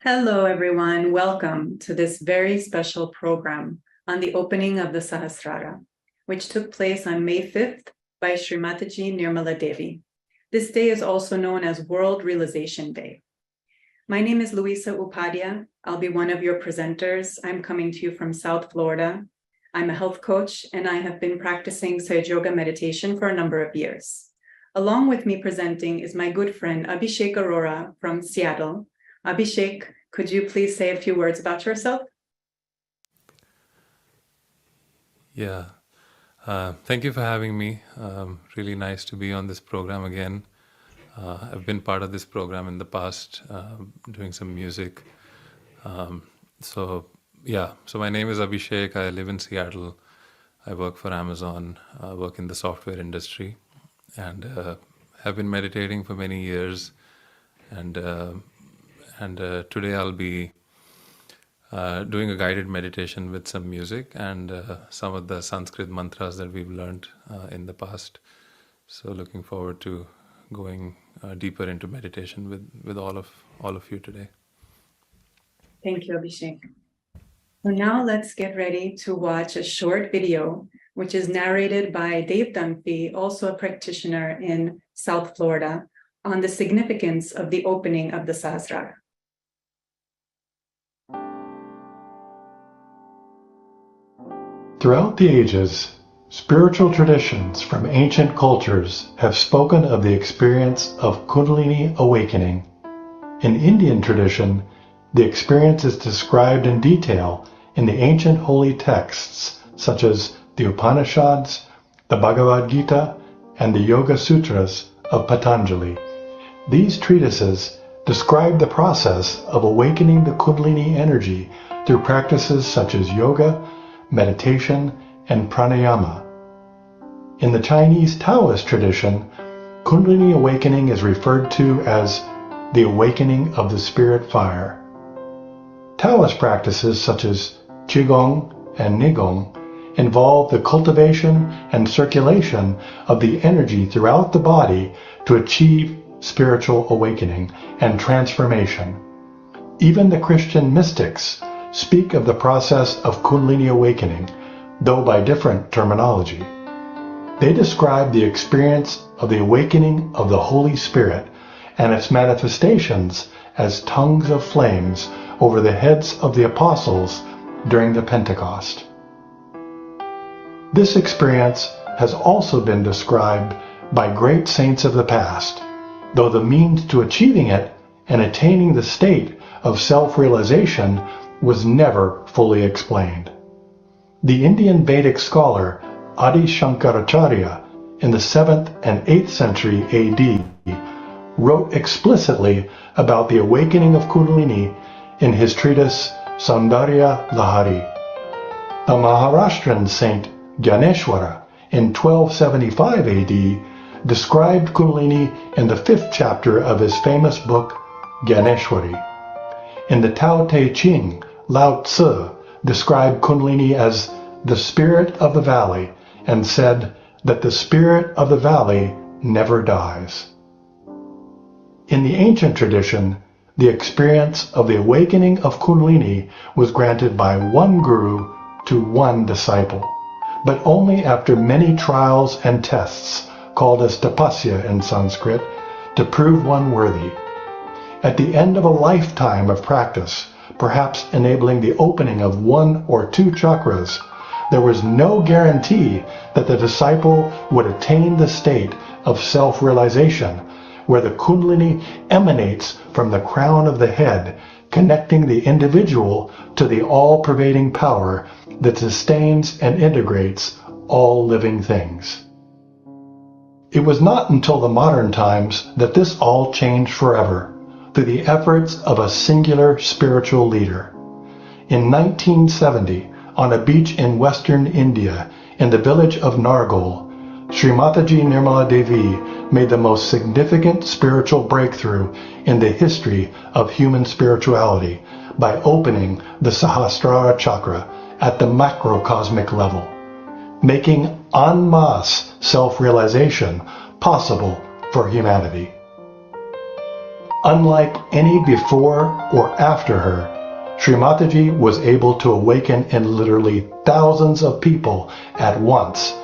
Hello, everyone. Welcome to this very special program on the opening of the Sahasrara, which took place on May 5th by Shri Mataji Nirmala Devi. This day is also known as World Realization Day. My name is Luisa Upadhyay. I'll be one of your presenters. I'm coming to you from South Florida. I'm a health coach, and I have been practicing Sahaja Yoga Meditation for a number of years. Along with me presenting is my good friend Abhishek Arora from Seattle. Abhishek, could you please say a few words about yourself? Yeah, thank you for having me. Really nice to be on this program again. I've been part of this program in the past, doing some music. So my name is Abhishek. I live in Seattle. I work for Amazon, work in the software industry, and have been meditating for many years. And today I'll be doing a guided meditation with some music and some of the Sanskrit mantras that we've learned in the past. So looking forward to going deeper into meditation with all of you today. Thank you, Abhishek. So now let's get ready to watch a short video, which is narrated by Dave Dunphy, also a practitioner in South Florida, on the significance of the opening of the Sahasrara. Throughout the ages, spiritual traditions from ancient cultures have spoken of the experience of Kundalini awakening. In Indian tradition, the experience is described in detail in the ancient holy texts such as the Upanishads, the Bhagavad Gita, and the Yoga Sutras of Patanjali. These treatises describe the process of awakening the Kundalini energy through practices such as yoga, meditation, and pranayama. In the Chinese Taoist tradition, Kundalini awakening is referred to as the awakening of the spirit fire. Taoist practices such as Qigong and Nigong involve the cultivation and circulation of the energy throughout the body to achieve spiritual awakening and transformation. Even the Christian mystics speak of the process of Kundalini awakening, though by different terminology. They describe the experience of the awakening of the Holy Spirit and its manifestations as tongues of flames over the heads of the apostles during the Pentecost. This experience has also been described by great saints of the past, though the means to achieving it and attaining the state of self-realization was never fully explained. The Indian Vedic scholar Adi Shankaracharya in the 7th and 8th century AD wrote explicitly about the awakening of Kundalini in his treatise Saundarya Lahari. The Maharashtrian saint Gyaneshwara in 1275 AD described Kundalini in the 5th chapter of his famous book Gyaneshwari. In the Tao Te Ching, Lao Tzu described Kundalini as the spirit of the valley and said that the spirit of the valley never dies. In the ancient tradition, the experience of the awakening of Kundalini was granted by one guru to one disciple, but only after many trials and tests, called as tapasya in Sanskrit, to prove one worthy. At the end of a lifetime of practice, perhaps enabling the opening of one or two chakras, there was no guarantee that the disciple would attain the state of self-realization, where the Kundalini emanates from the crown of the head, connecting the individual to the all-pervading power that sustains and integrates all living things. It was not until the modern times that this all changed forever, through the efforts of a singular spiritual leader. In 1970, on a beach in western India, in the village of Nargol, Shri Mataji Nirmala Devi made the most significant spiritual breakthrough in the history of human spirituality by opening the Sahasrara chakra at the macrocosmic level, making en masse self-realization possible for humanity. Unlike any before or after her, Shri Mataji was able to awaken in literally thousands of people at once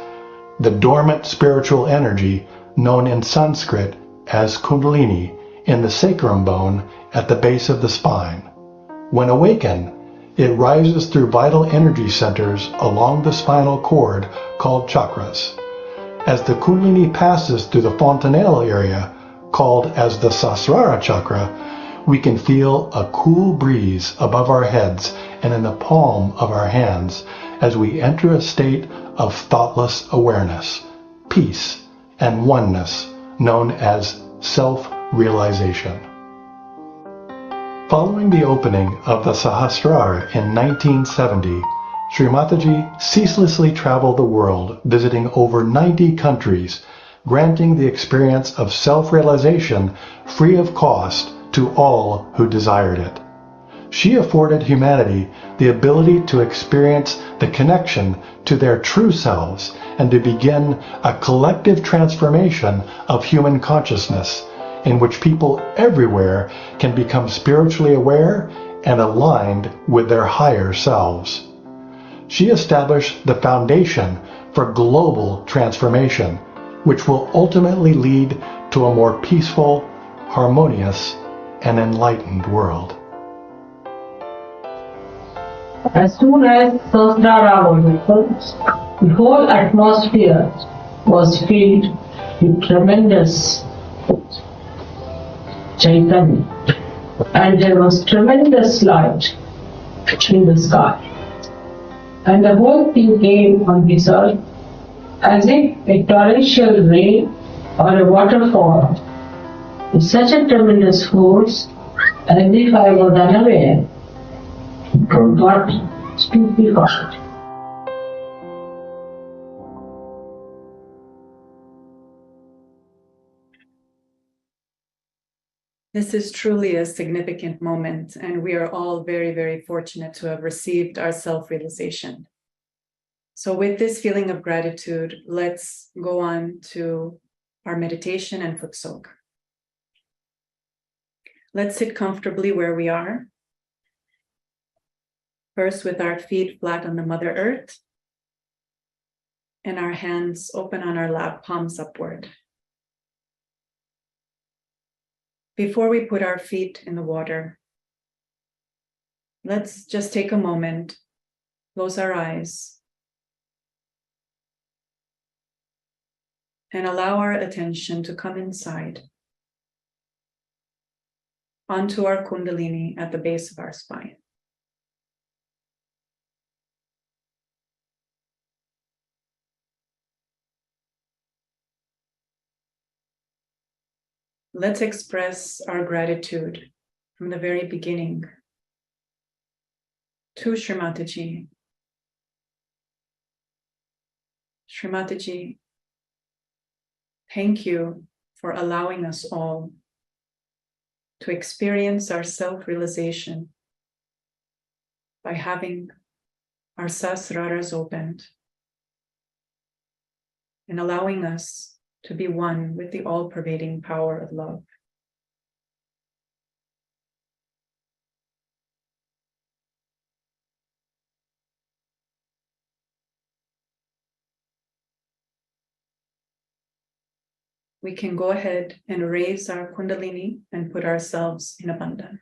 the dormant spiritual energy known in Sanskrit as Kundalini in the sacrum bone at the base of the spine. When awakened, it rises through vital energy centers along the spinal cord called chakras. As the Kundalini passes through the fontanelle area, called as the Sahasrara chakra, we can feel a cool breeze above our heads and in the palm of our hands as we enter a state of thoughtless awareness, peace, and oneness known as self-realization. Following the opening of the Sahasrara in 1970, Shri Mataji ceaselessly traveled the world, visiting over 90 countries, granting the experience of self-realization free of cost to all who desired it. She afforded humanity the ability to experience the connection to their true selves and to begin a collective transformation of human consciousness in which people everywhere can become spiritually aware and aligned with their higher selves. She established the foundation for global transformation, which will ultimately lead to a more peaceful, harmonious, and enlightened world. As soon as Sahasrara was opened, the whole atmosphere was filled with tremendous Chaitanya, and there was tremendous light in the sky. And the whole thing came on this earth as if a torrential rain or a waterfall with such a tremendous force, as if I was unaware, got stupefied. This is truly a significant moment, and we are all very, very fortunate to have received our self-realization. So with this feeling of gratitude, let's go on to our meditation and foot soak. Let's sit comfortably where we are. First, with our feet flat on the Mother Earth and our hands open on our lap, palms upward. Before we put our feet in the water, let's just take a moment, close our eyes, and allow our attention to come inside, onto our Kundalini at the base of our spine. Let's express our gratitude from the very beginning to Shri Mataji. Shri Mataji, thank you for allowing us all to experience our self-realization by having our Sahasraras opened and allowing us to be one with the all-pervading power of love. We can go ahead and raise our Kundalini and put ourselves in a bandhan.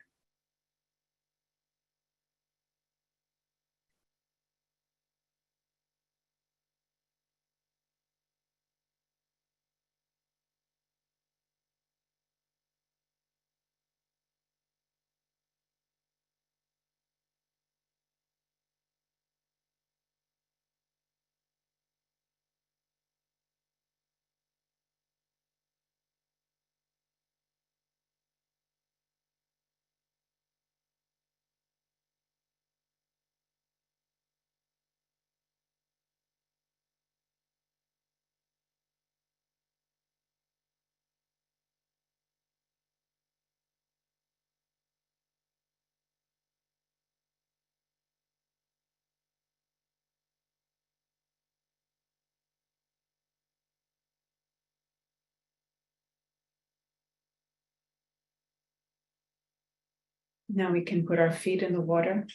Now we can put our feet in the water.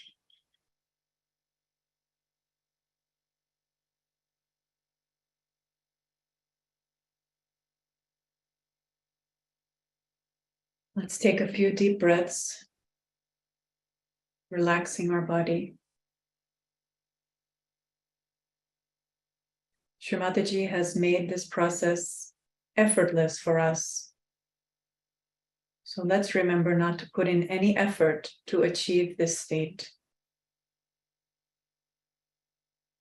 Let's take a few deep breaths, relaxing our body. Shri Mataji has made this process effortless for us. So let's remember not to put in any effort to achieve this state.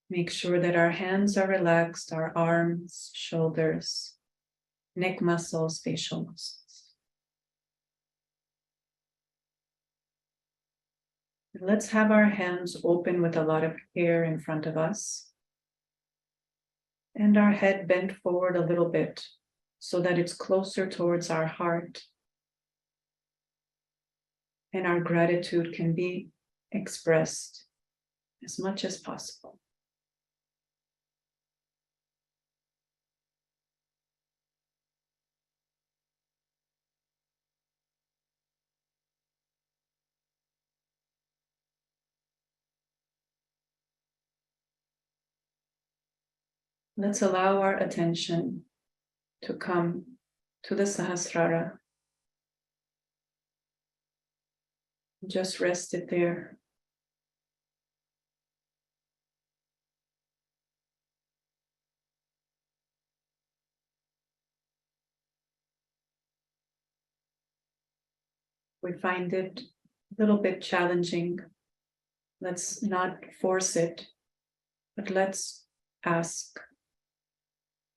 Make sure that our hands are relaxed, our arms, shoulders, neck muscles, facial muscles. Let's have our hands open with a lot of hair in front of us. And our head bent forward a little bit so that it's closer towards our heart. And our gratitude can be expressed as much as possible. Let's allow our attention to come to the Sahasrara. Just rest it there. We find it a little bit challenging. Let's not force it, but let's ask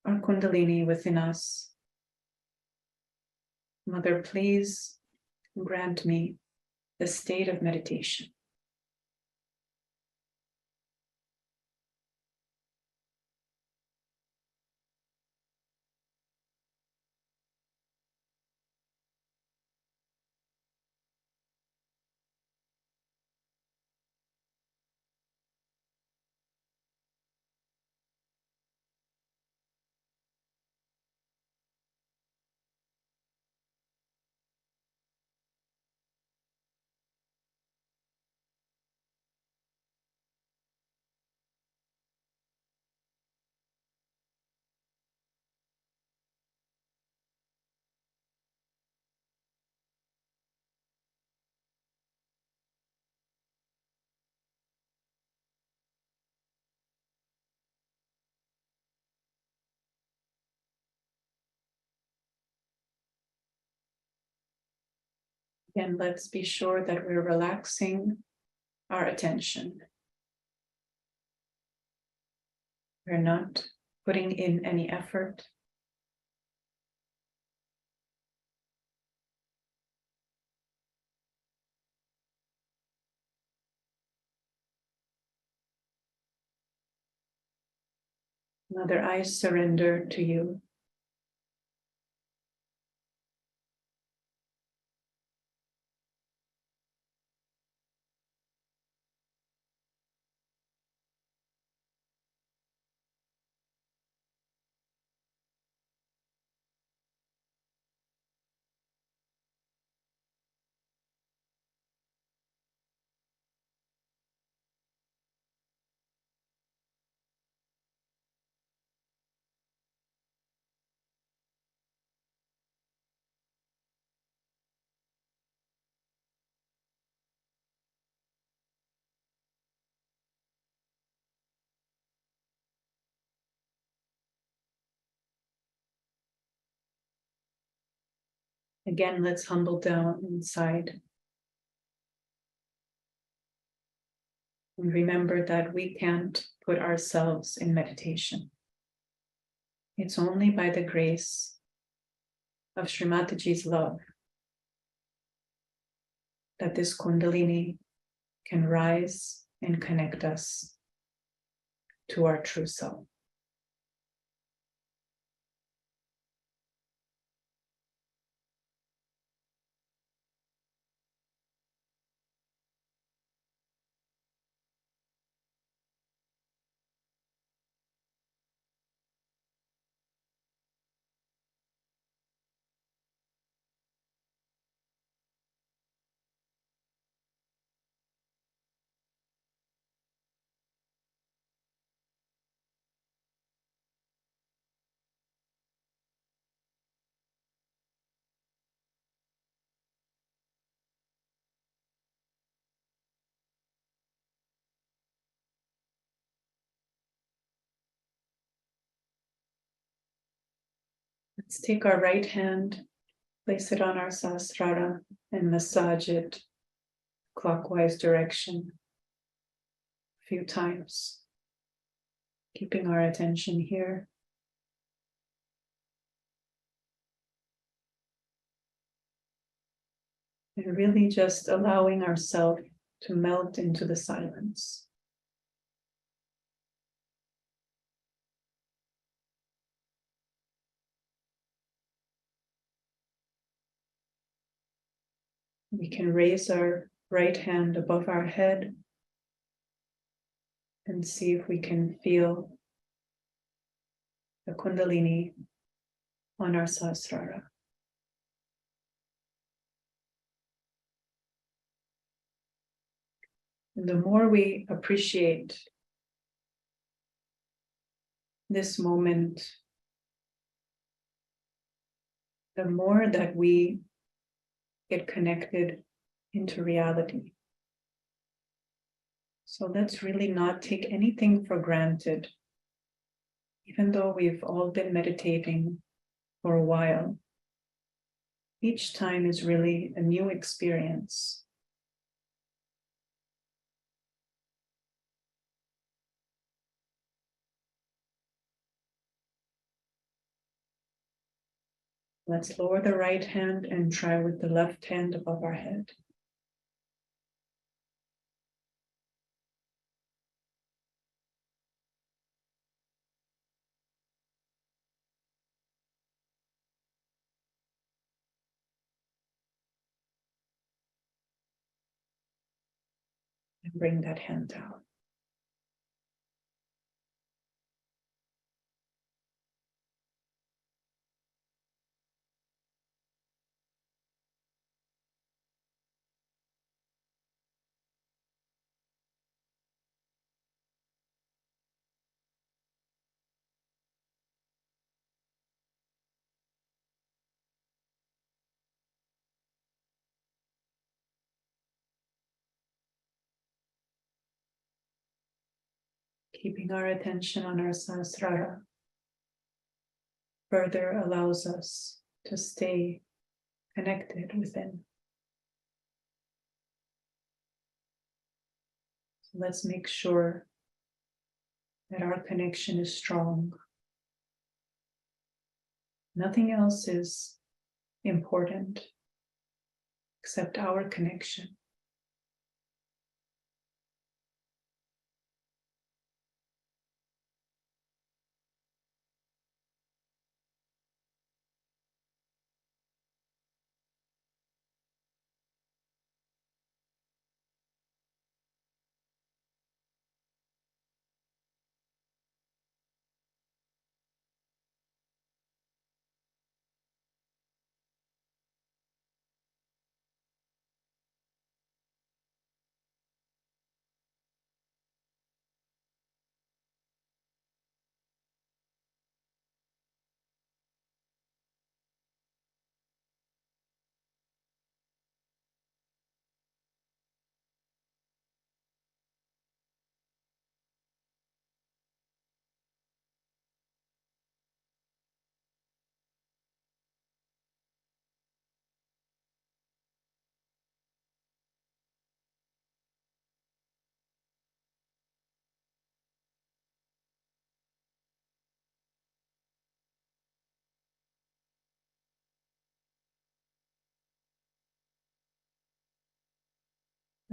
our Kundalini within us, Mother, please grant me the state of meditation. Again, let's be sure that we're relaxing our attention. We're not putting in any effort. Mother, I surrender to you. Again, let's humble down inside. And remember that we can't put ourselves in meditation. It's only by the grace of Shri Mataji's love that this Kundalini can rise and connect us to our true self. Let's take our right hand, place it on our Sahasrara, and massage it clockwise direction a few times, keeping our attention here. And really just allowing ourselves to melt into the silence. We can raise our right hand above our head and see if we can feel the Kundalini on our Sahasrara. And the more we appreciate this moment, the more that we get connected into reality. So let's really not take anything for granted. Even though we've all been meditating for a while, each time is really a new experience. Let's lower the right hand and try with the left hand above our head. And bring that hand down. Keeping our attention on our Sahasrara further allows us to stay connected within. So let's make sure that our connection is strong. Nothing else is important except our connection.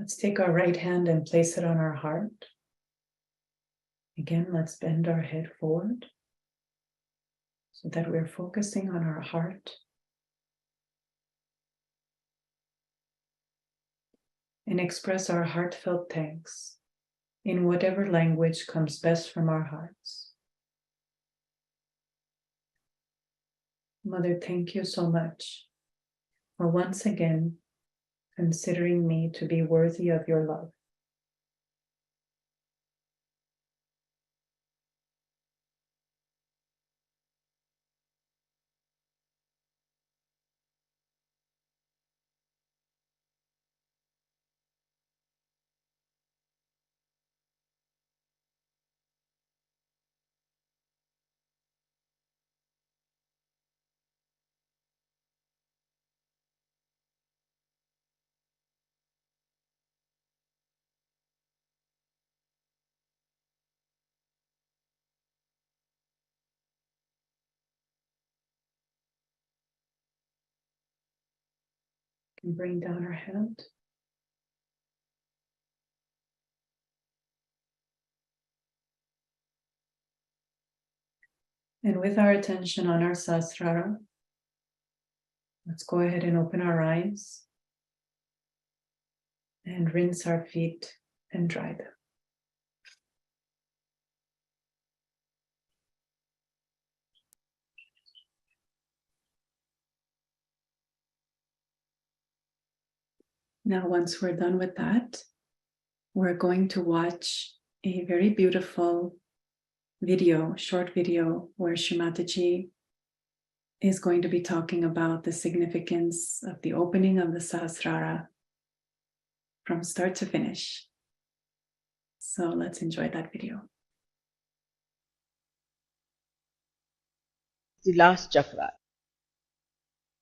Let's take our right hand and place it on our heart. Again, let's bend our head forward so that we're focusing on our heart. And express our heartfelt thanks in whatever language comes best from our hearts. Mother, thank you so much for once again considering me to be worthy of your love. And bring down our hand. And with our attention on our Sahasrara, let's go ahead and open our eyes and rinse our feet and dry them. Now, once we're done with that, we're going to watch a very beautiful video, short video, where Shri Mataji is going to be talking about the significance of the opening of the Sahasrara from start to finish. So let's enjoy that video. The last chakra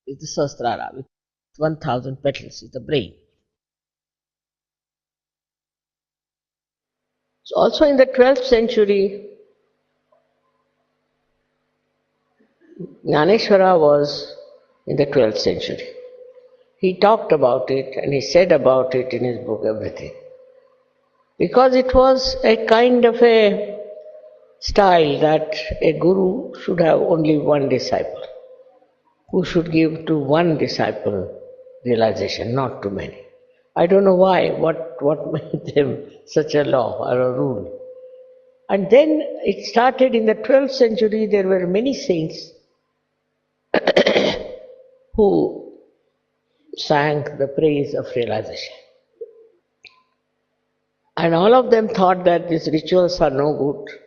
is the Sahasrara with 1000 petals, is the brain. So also in the 12th century, Jnaneshwara was in the 12th century. He talked about it and he said about it in his book Everything. Because it was a kind of a style that a guru should have only one disciple, who should give to one disciple realization, not to many. I don't know why, what made them such a law or a rule. And then it started in the 12th century, there were many saints who sang the praise of realization. And all of them thought that these rituals are no good,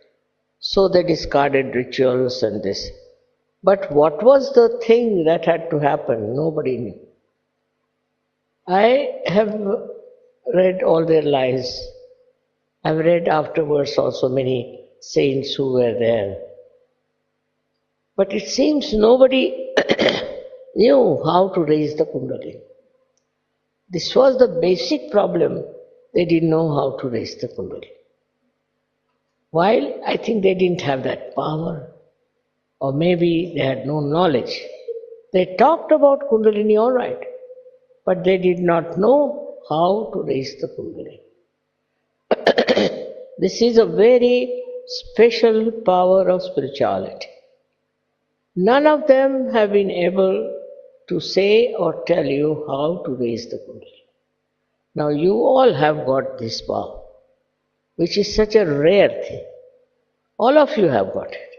so they discarded rituals and this. But what was the thing that had to happen? Nobody knew. I have read all their lives. I've read afterwards also many saints who were there. But it seems nobody knew how to raise the Kundalini. This was the basic problem. They didn't know how to raise the Kundalini. While I think they didn't have that power, or maybe they had no knowledge. They talked about Kundalini all right, but they did not know how to raise the Kundalini. This is a very special power of spirituality. None of them have been able to say or tell you how to raise the Kundalini. Now you all have got this power, which is such a rare thing. All of you have got it.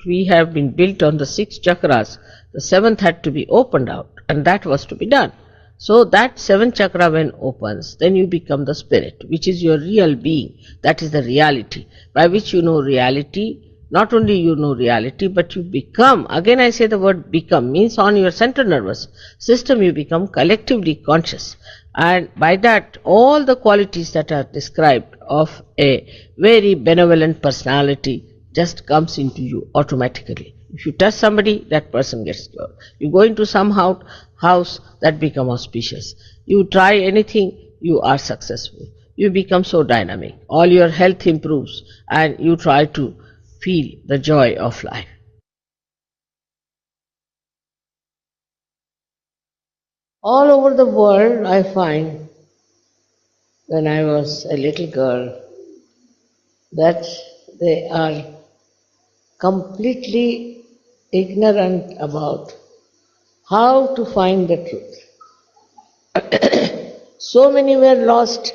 We have been built on the 6 chakras. The 7th had to be opened out, and that was to be done. So that 7th chakra when opens, then you become the spirit, which is your real being. That is the reality, by which you know reality. Not only you know reality, but you become, again I say the word become, means on your central nervous system you become collectively conscious. And by that, all the qualities that are described of a very benevolent personality just comes into you automatically. If you touch somebody, that person gets cured. You go into some house, that becomes auspicious. You try anything, you are successful. You become so dynamic. All your health improves and you try to feel the joy of life. All over the world, I find when I was a little girl that they are completely ignorant about how to find the truth. So many were lost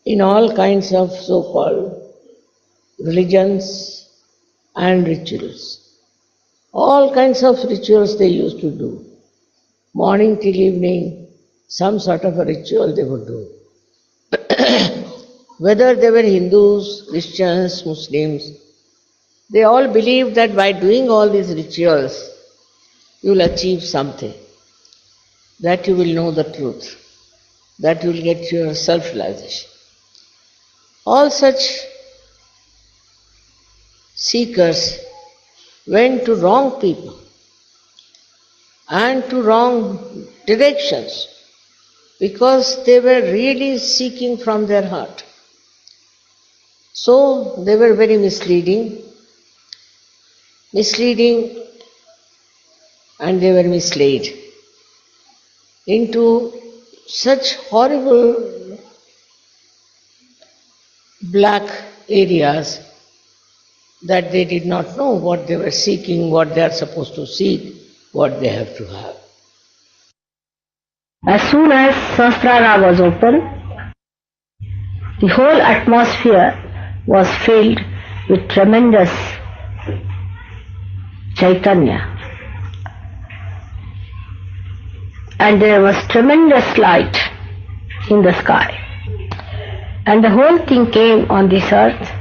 in all kinds of so-called religions and rituals. All kinds of rituals they used to do. Morning till evening, some sort of a ritual they would do. Whether they were Hindus, Christians, Muslims, they all believed that by doing all these rituals, you will achieve something, that you will know the truth, that you will get your self-realization. All such seekers went to wrong people and to wrong directions because they were really seeking from their heart. So they were very misleading and they were misled into such horrible black areas that they did not know what they were seeking, what they are supposed to seek, what they have to have. As soon as Sahasrara was open, the whole atmosphere was filled with tremendous Chaitanya. And there was tremendous light in the sky. And the whole thing came on this earth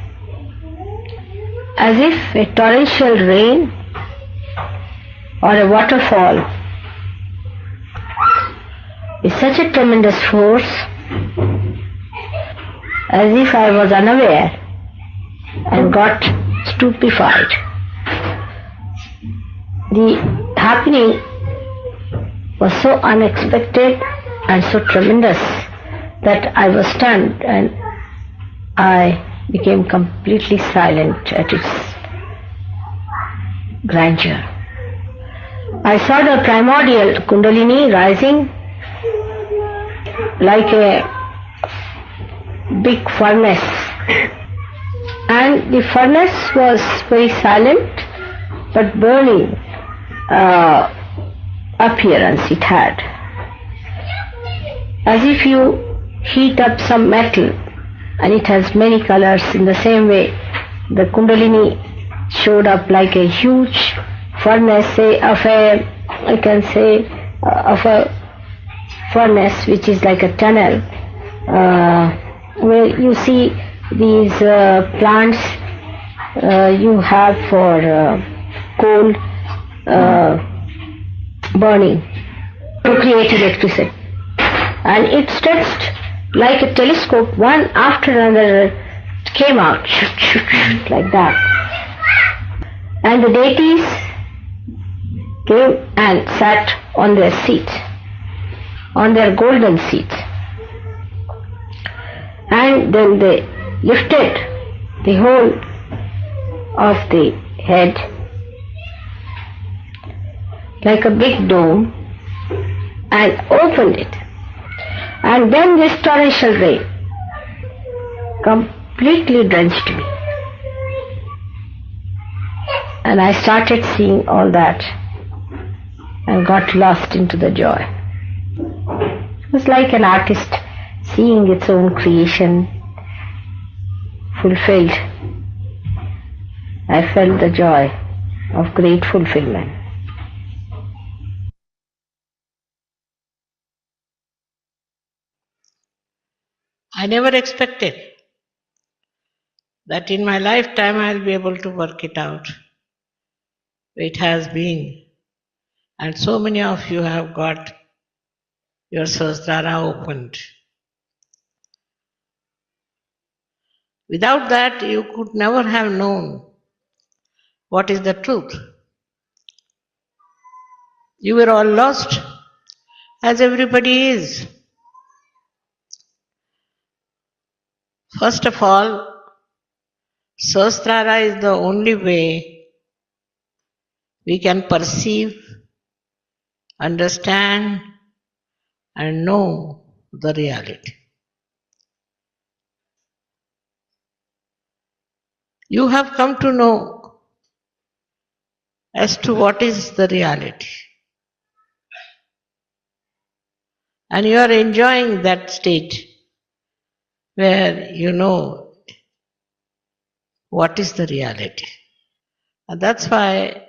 as if a torrential rain or a waterfall with such a tremendous force as if I was unaware and got stupefied. The happening was so unexpected and so tremendous that I was stunned and I became completely silent at its grandeur. I saw the primordial Kundalini rising like a big furnace, and the furnace was very silent but burning appearance it had, as if you heat up some metal and it has many colors. In the same way, the Kundalini showed up like a huge furnace, of a furnace which is like a tunnel, where you see these plants you have for coal burning to create electricity. And it stretched like a telescope, one after another came out, like that. And the deities came and sat on their seats, on their golden seats. And then they lifted the whole of the head like a big dome and opened it. And then this torrential rain completely drenched me. And I started seeing all that and got lost into the joy. It was like an artist seeing its own creation fulfilled. I felt the joy of great fulfillment. I never expected that in my lifetime I'll be able to work it out. It has been. And so many of you have got your Sahasrara opened. Without that, you could never have known what is the truth. You were all lost, as everybody is. First of all, Sahasrara is the only way we can perceive, understand, and know the reality. You have come to know as to what is the reality. And you are enjoying that state where you know what is the reality. And that's why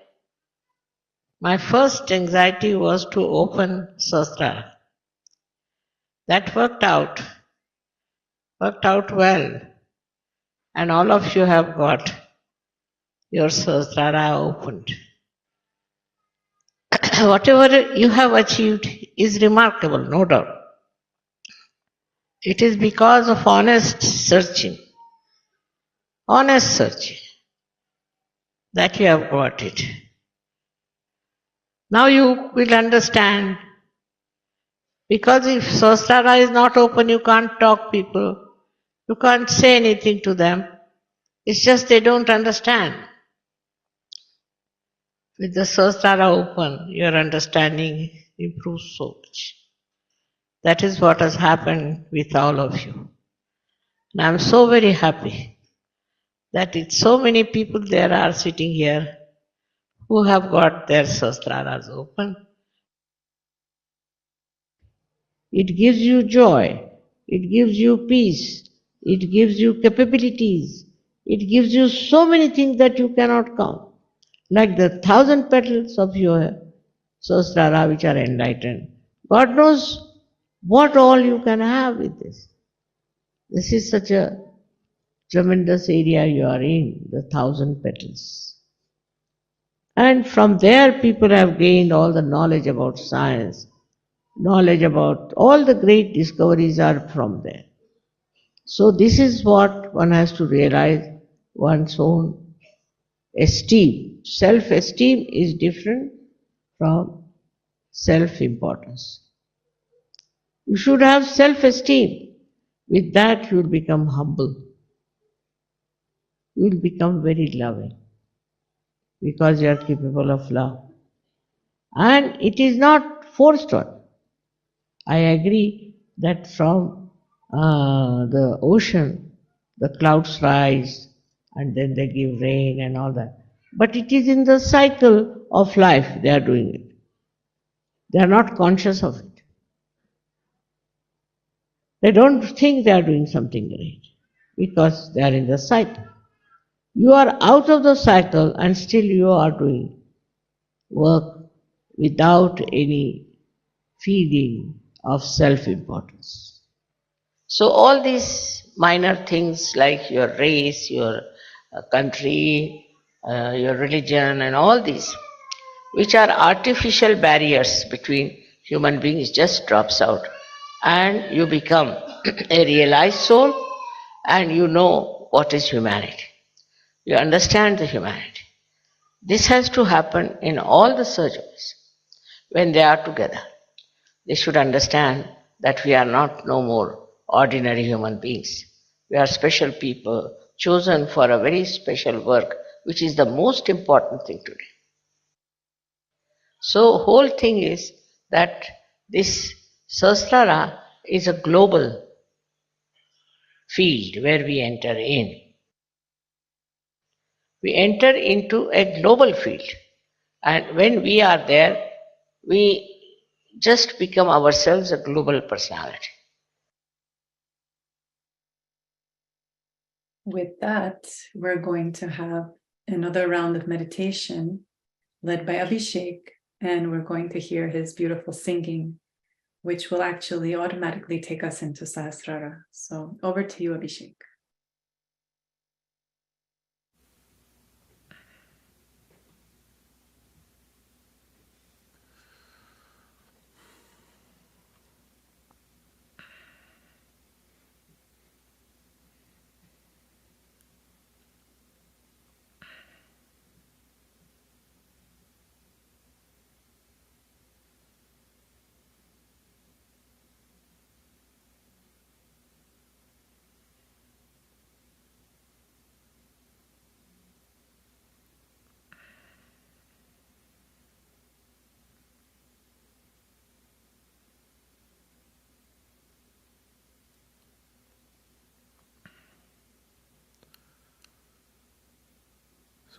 my first anxiety was to open Sahasrara. That worked out well. And all of you have got your Sahasrara opened. Whatever you have achieved is remarkable, no doubt. It is because of honest searching that you have got it. Now you will understand, because if Sahasrara is not open, you can't talk people, you can't say anything to them. It's just they don't understand. With the Sahasrara open, your understanding improves so much. That is what has happened with all of you. And I am so very happy that it's so many people there are sitting here who have got their Sahasraras open. It gives you joy, it gives you peace, it gives you capabilities, it gives you so many things that you cannot count. Like the 1,000 petals of your Sahasrara which are enlightened. God knows what all you can have with this. This is such a tremendous area you are in, the 1,000 petals. And from there people have gained all the knowledge about science, knowledge about all the great discoveries are from there. So this is what one has to realize, one's own esteem. Self-esteem is different from self-importance. You should have self-esteem. With that you will become humble. You will become very loving because you are capable of love. And it is not forced on. I agree that from the ocean, the clouds rise and then they give rain and all that. But it is in the cycle of life they are doing it. They are not conscious of it. They don't think they are doing something great because they are in the cycle. You are out of the cycle and still you are doing work without any feeling of self-importance. So all these minor things like your race, your country, your religion and all these, which are artificial barriers between human beings, just drops out and you become a realized soul and you know what is humanity. You understand the humanity. This has to happen in all the surgeries when they are together. They should understand that we are not no more ordinary human beings. We are special people chosen for a very special work, which is the most important thing today. So whole thing is that this Sahasrara is a global field where we enter in. We enter into a global field. And when we are there, we just become ourselves a global personality. With that, we're going to have another round of meditation led by Abhishek, and we're going to hear his beautiful singing, which will actually automatically take us into Sahasrara. So over to you, Abhishek.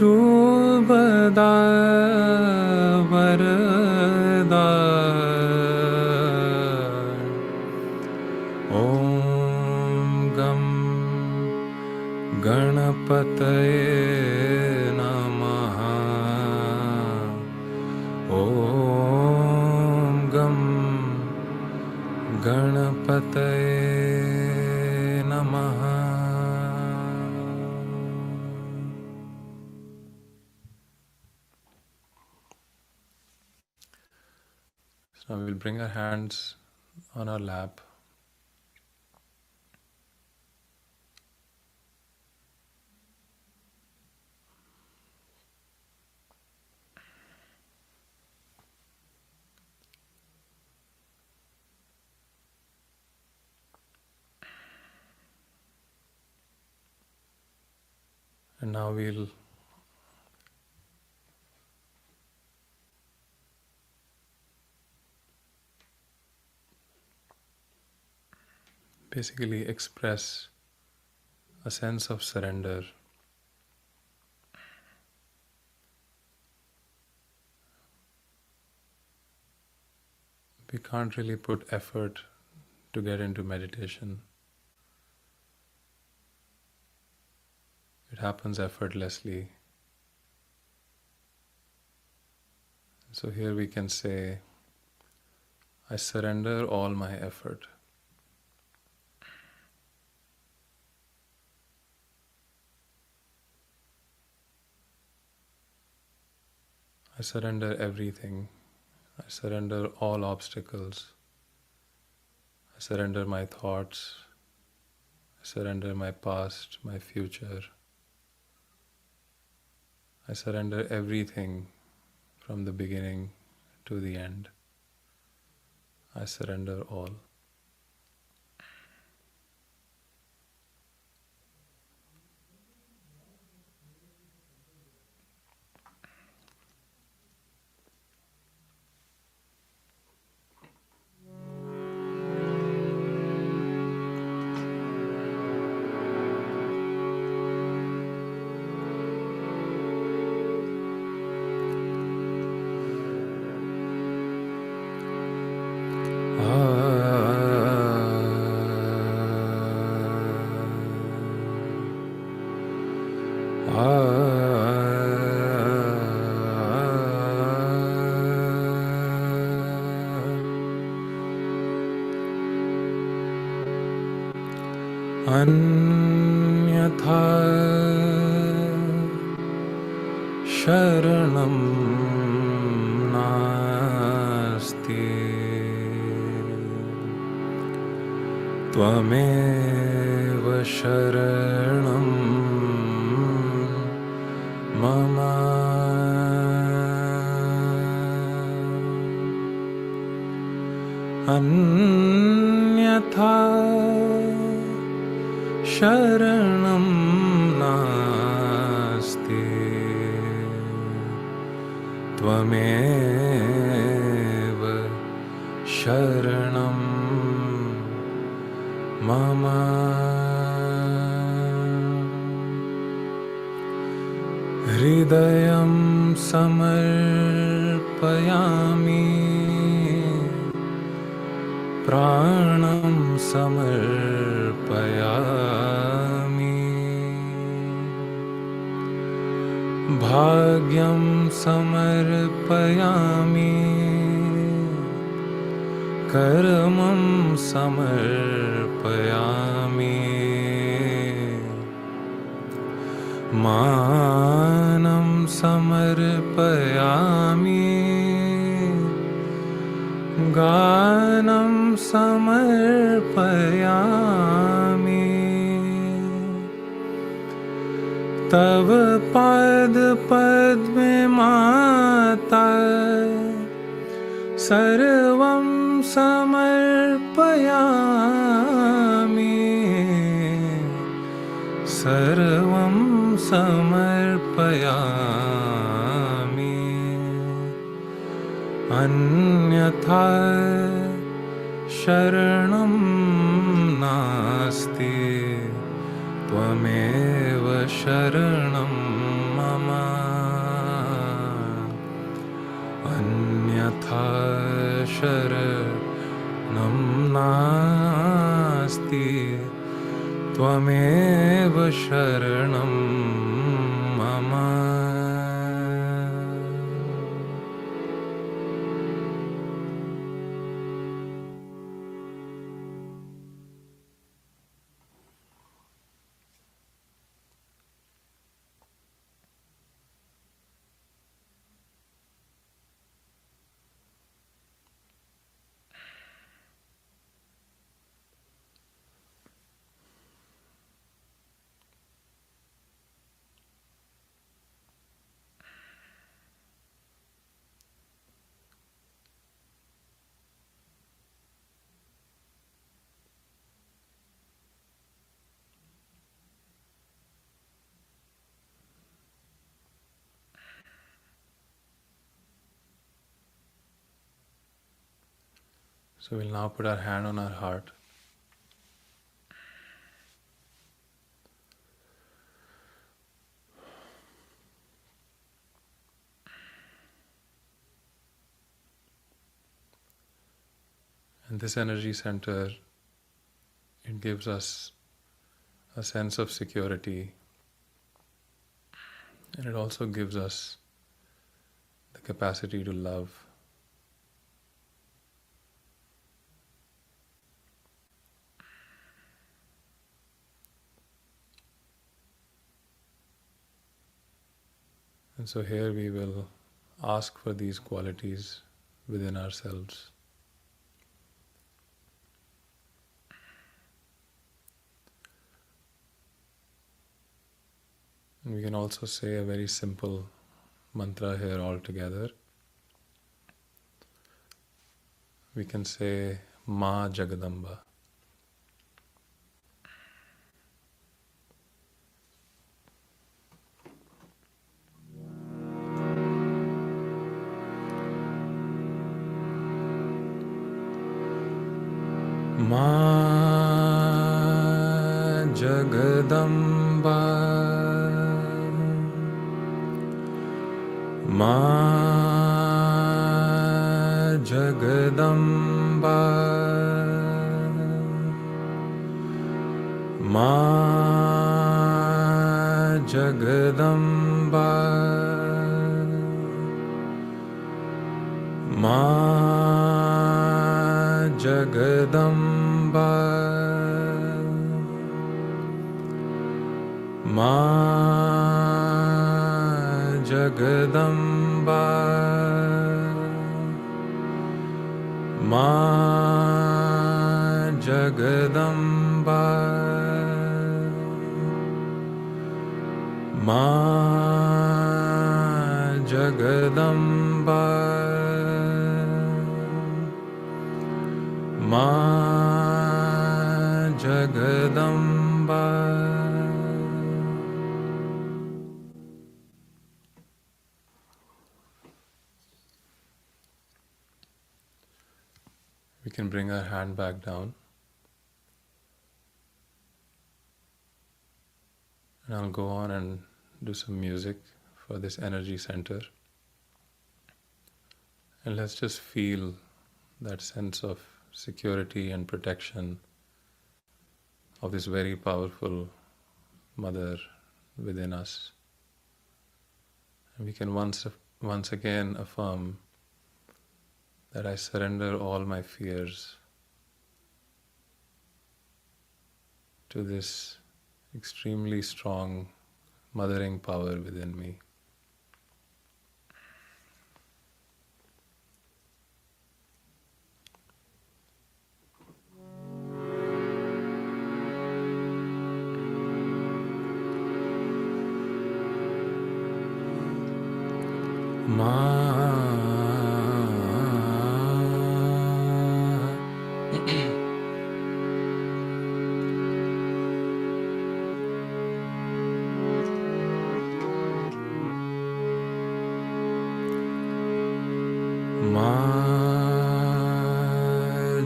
Shubhada वरदा ॐ गं गणपतये नमः ॐ गं गणपतये नमः. So we'll bring our hands on our lap. And now we'll basically express a sense of surrender. We can't really put effort to get into meditation. It happens effortlessly. So here we can say, I surrender all my effort. I surrender everything. I surrender all obstacles. I surrender my thoughts. I surrender my past, my future. I surrender everything from the beginning to the end. I surrender all. अन्यथा शरणं नास्ति त्वमेव शरणं मम अन्यथा शरणं नास्ति त्वमेव शरणं मम हृदयं समर्पयामि प्राणं समर्पयामि भाग्यं समर्पयामि कर्मं समर्पयामि मानं समर्पयामि गानं समर्पयामि तव पाद पद्मे माता सर्वं समर्पयामि सर्वं समर्पयामि अन्यथा शरणं नास्ति त्वमेव शरणं मम अन्यथा शरणं नास्ति त्वमेव शरणं मम. So we'll now put our hand on our heart. And this energy center, it gives us a sense of security, and it also gives us the capacity to love. And so here we will ask for these qualities within ourselves. And we can also say a very simple mantra here all together. We can say Ma Jagadamba. Ma Jagadamba, Ma Jagadamba, Ma Jagadamba, Ma Jagadamba, Ma Jagadamba, Ma Jagadamba, Ma Jagadamba, Ma Jagadamba. We can bring our hand back down. And I'll go on and do some music for this energy center. And let's just feel that sense of security and protection of this very powerful Mother within us. And we can once again affirm that I surrender all my fears to this extremely strong mothering power within me.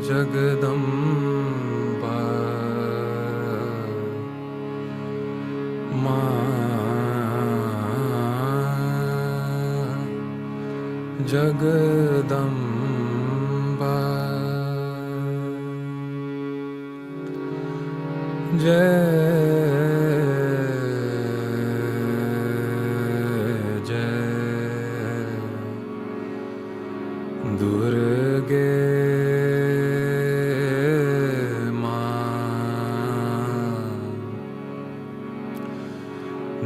Jagadamba, Ma Jagadamba. Jai Jai Durge Ma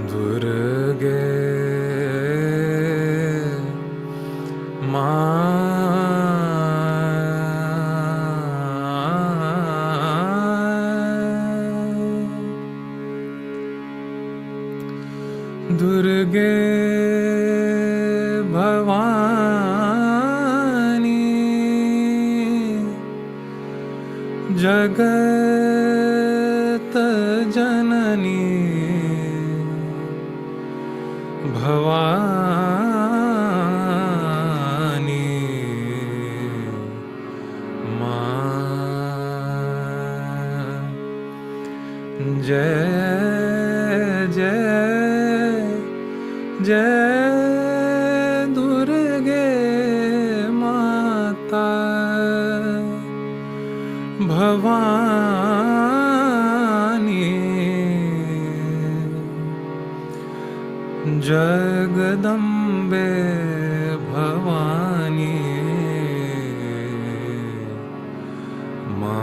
Durge Ma Durge Bhavani Jagat Janani Bhavani Ma Jai Jai Jai Durge Mata Bhavani Jagadambe Bhavani Ma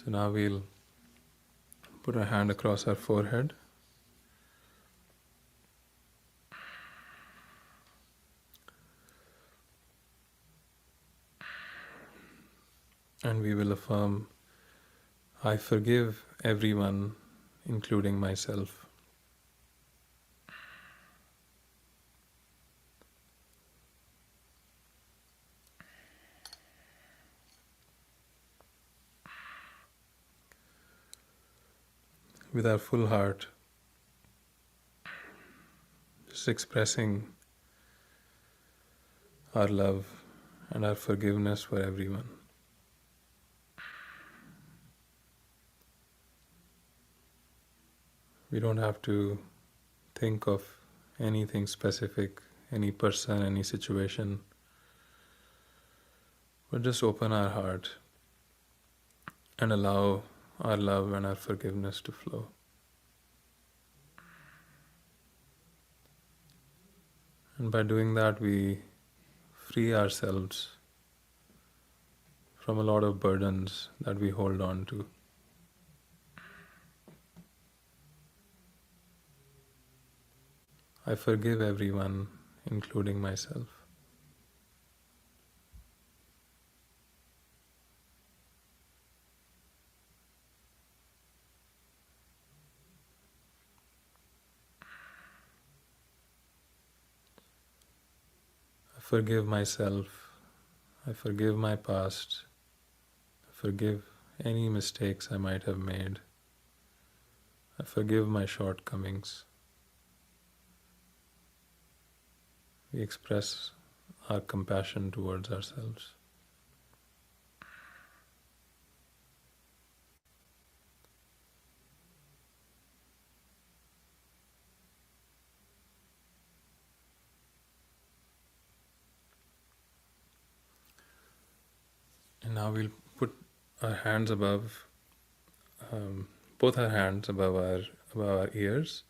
So now we'll put our hand across our forehead. And we will affirm, I forgive everyone, including myself. With our full heart, just expressing our love and our forgiveness for everyone. We don't have to think of anything specific, any person, any situation, but just open our heart and allow our love and our forgiveness to flow. And by doing that, we free ourselves from a lot of burdens that we hold on to. I forgive everyone, including myself. I forgive myself. I forgive my past. I forgive any mistakes I might have made. I forgive my shortcomings. We express our compassion towards ourselves. And now we'll put our hands above, both our hands above our ears.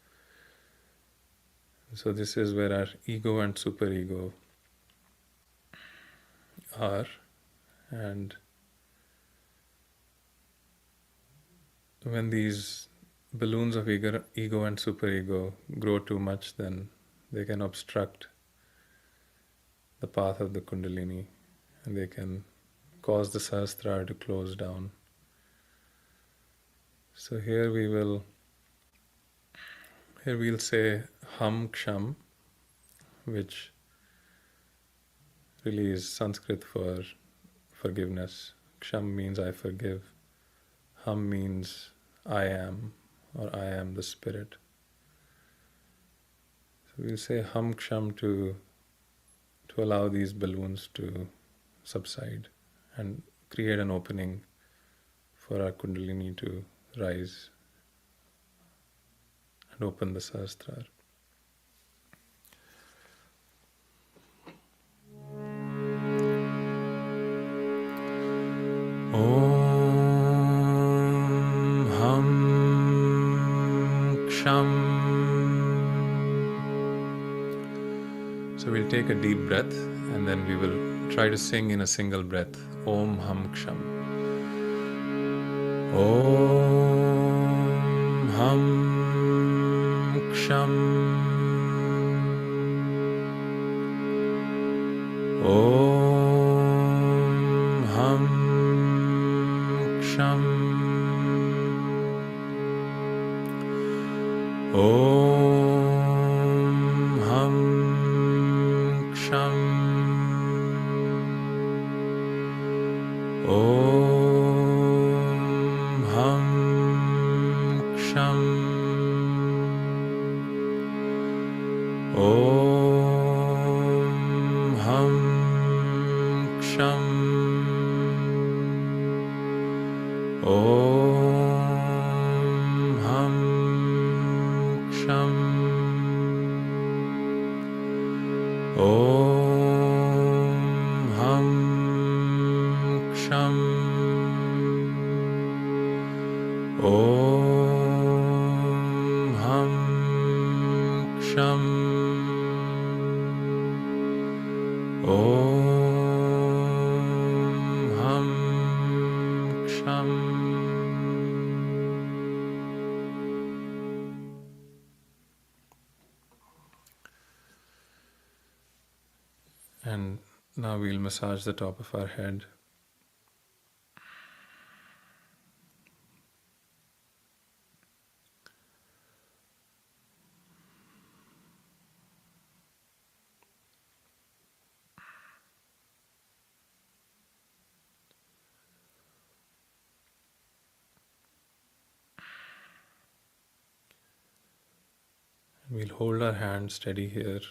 So this is where our ego and superego are, and when these balloons of ego and superego grow too much, then they can obstruct the path of the Kundalini, and they can cause the Sahasrara to close down. So here we'll say Ham Ksham, which really is Sanskrit for forgiveness. Ksham means I forgive. Ham means I am, or I am the spirit. So we'll say Ham Ksham to to allow these balloons to subside and create an opening for our Kundalini to rise and open the Sahasrara. Om Ham Ksham. So we'll take a deep breath and then we will try to sing in a single breath. Om Ham Ksham. Om Ham Ksham. Om Ham Ksham. Om Ham Ksham. Om Ham Ksham. Om Ham Ksham. Om Ham Ksham. Om Ham Ksham. Om Ham Ksham. Om Ham Ksham. And now we'll massage the top of our head. And we'll hold our hand steady here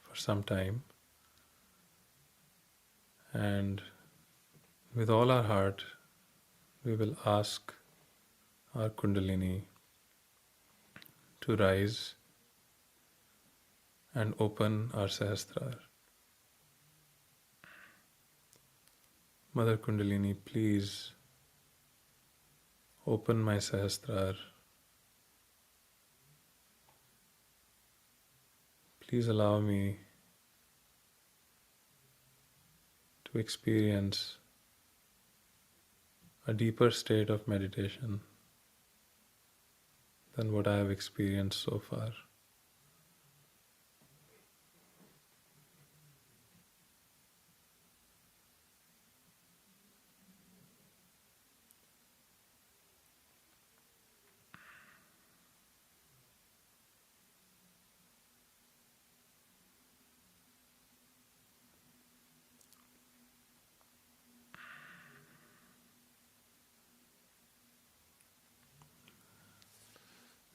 for some time. And with all our heart, we will ask our Kundalini to rise and open our Sahasrara. Mother Kundalini, please open my Sahasrara. Please allow me to experience a deeper state of meditation than what I have experienced so far.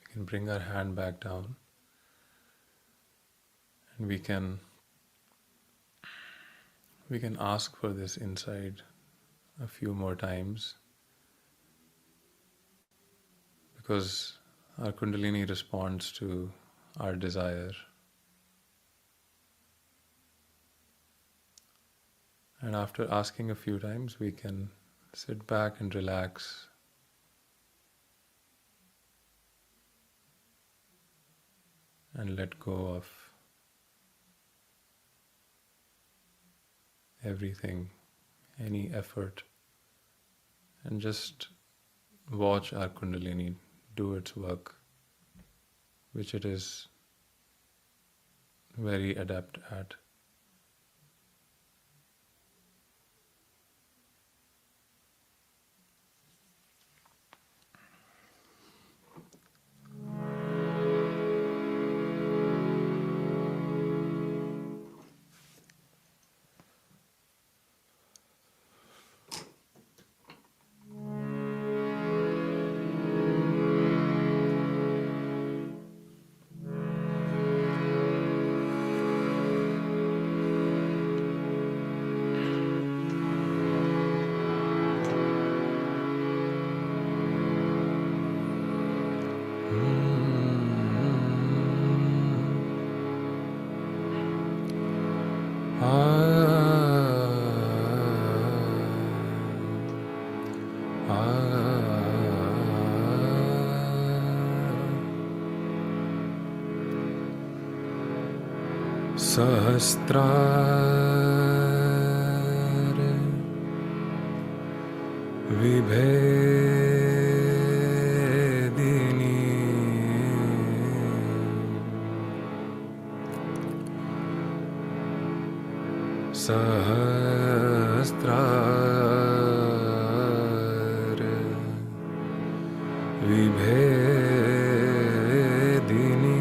We can bring our hand back down and we can ask for this insight a few more times, because our Kundalini responds to our desire. And after asking a few times, we can sit back and relax. And let go of everything, any effort, and just watch our Kundalini do its work, which it is very adept at. Sahasrara Vibhedini Sahasrara Vibhedini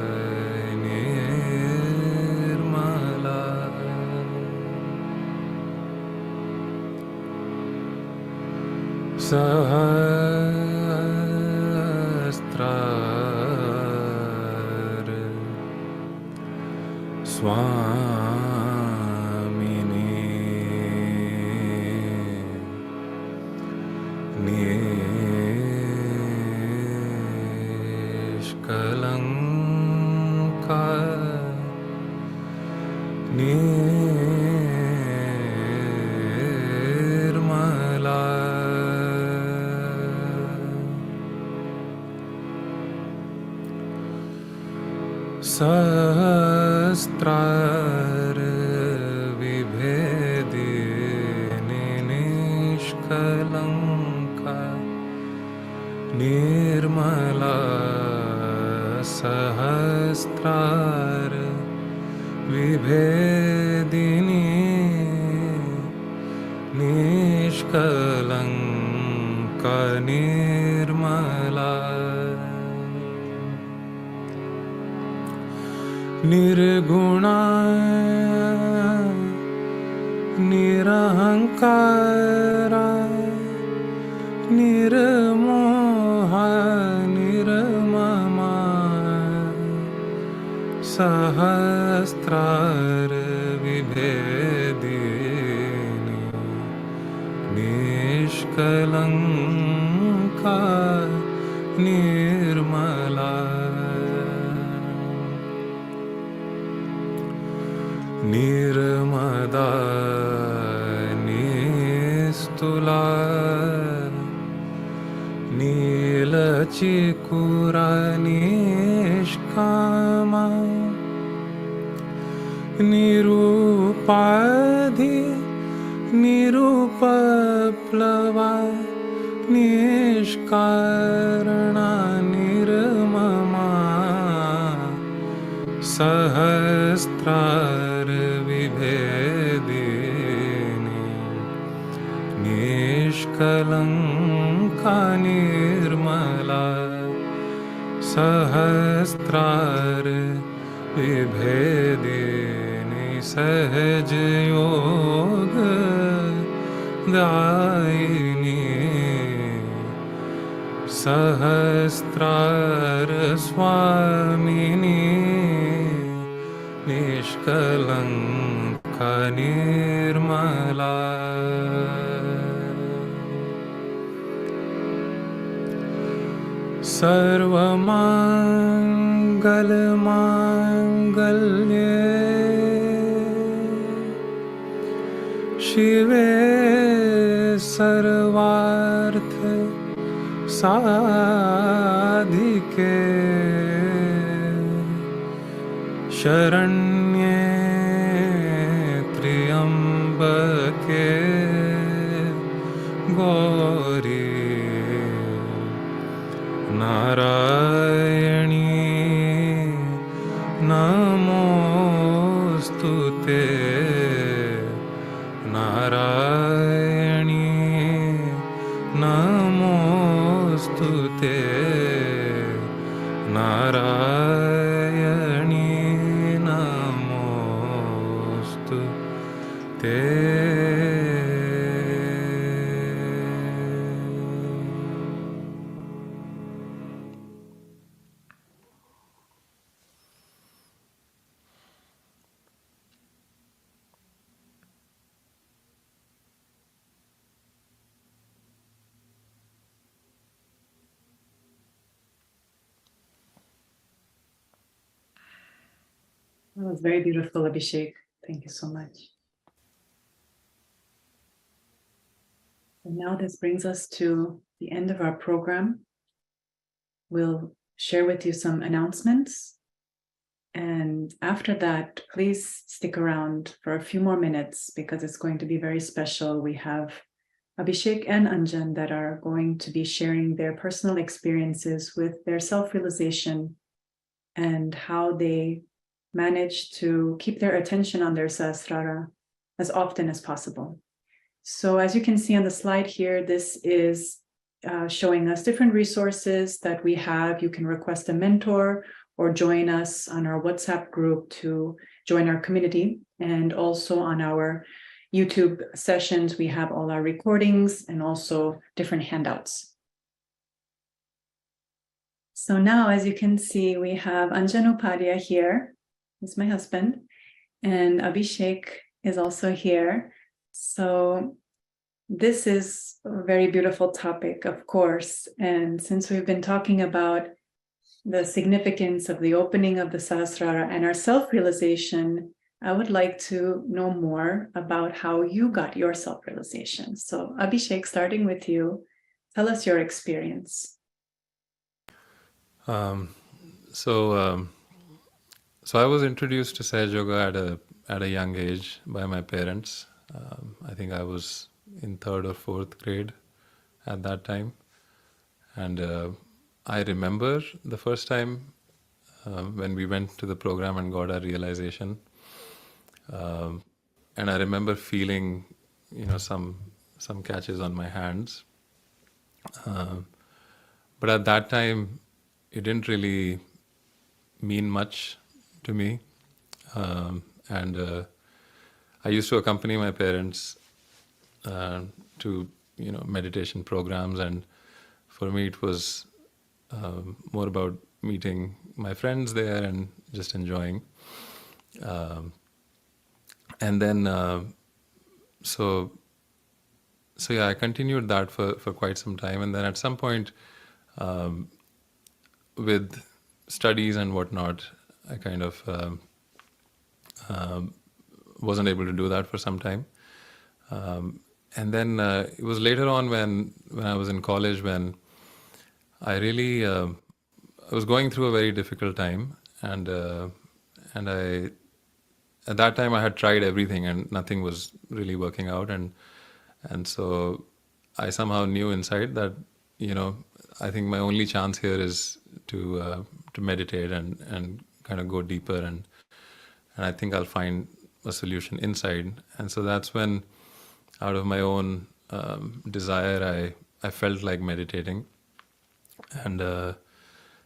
Mataji Nirmala Sahasrara Swamini Nishkalanka Nirmala Sahasrara Vibhedini Nishkalanka Nirmala Sahasrara Vibhedini Nishkalanka Nirmala Nirguna Nirahankara Nirmoha Nirmama Sahasrara Vibhedini Nishkalanka Nirmala Nirmada Nistula Nilachikura Nishkama Nirupadhi Nirupaplava Nishkarana Nirmama Sahasrara Vibhedini Nishkalanka Nirmala Sahasrara Vibhedini Sahaja Yoga Dayini Sahasrara Swamini Nishkalanka Nirmala Sarvamangala Mangalye Shive Sarvartha Sadhike Sharanye Triambake Gauri Narayani Namostute Narayani Namostute Narayani That was very beautiful, Abhishek. Thank you so much. And now this brings us to the end of our program. We'll share with you some announcements. And after that, please stick around for a few more minutes because it's going to be very special. We have Abhishek and Anjan that are going to be sharing their personal experiences with their self-realization and how they manage to keep their attention on their Sahasrara as often as possible. So as you can see on the slide here, this is showing us different resources that we have. You can request a mentor or join us on our WhatsApp group to join our community. And also on our YouTube sessions, we have all our recordings and also different handouts. So now, as you can see, we have Anjan Upadhyay here. He's my husband. And Abhishek is also here. So this is a very beautiful topic, of course. And since we've been talking about the significance of the opening of the Sahasrara and our self-realization, I would like to know more about how you got your self-realization. So Abhishek, starting with you, tell us your experience. So I was introduced to Sahaja Yoga at a young age by my parents. I think I was in 3rd or 4th grade at that time. And I remember the first time when we went to the program and got our realization. And I remember feeling, some catches on my hands. But at that time, it didn't really mean much to me. And I used to accompany my parents to, meditation programs. And for me, it was more about meeting my friends there and just enjoying. And then, so yeah, I continued that for quite some time. And then at some point, with studies and whatnot, I kind of wasn't able to do that for some time. And then it was later on when I was in college when I really I was going through a very difficult time, and I at that time I had tried everything and nothing was really working out, and so I somehow knew inside that I think my only chance here is to meditate and kind of go deeper, and I think I'll find a solution inside. And so that's when, out of my own desire, I felt like meditating. And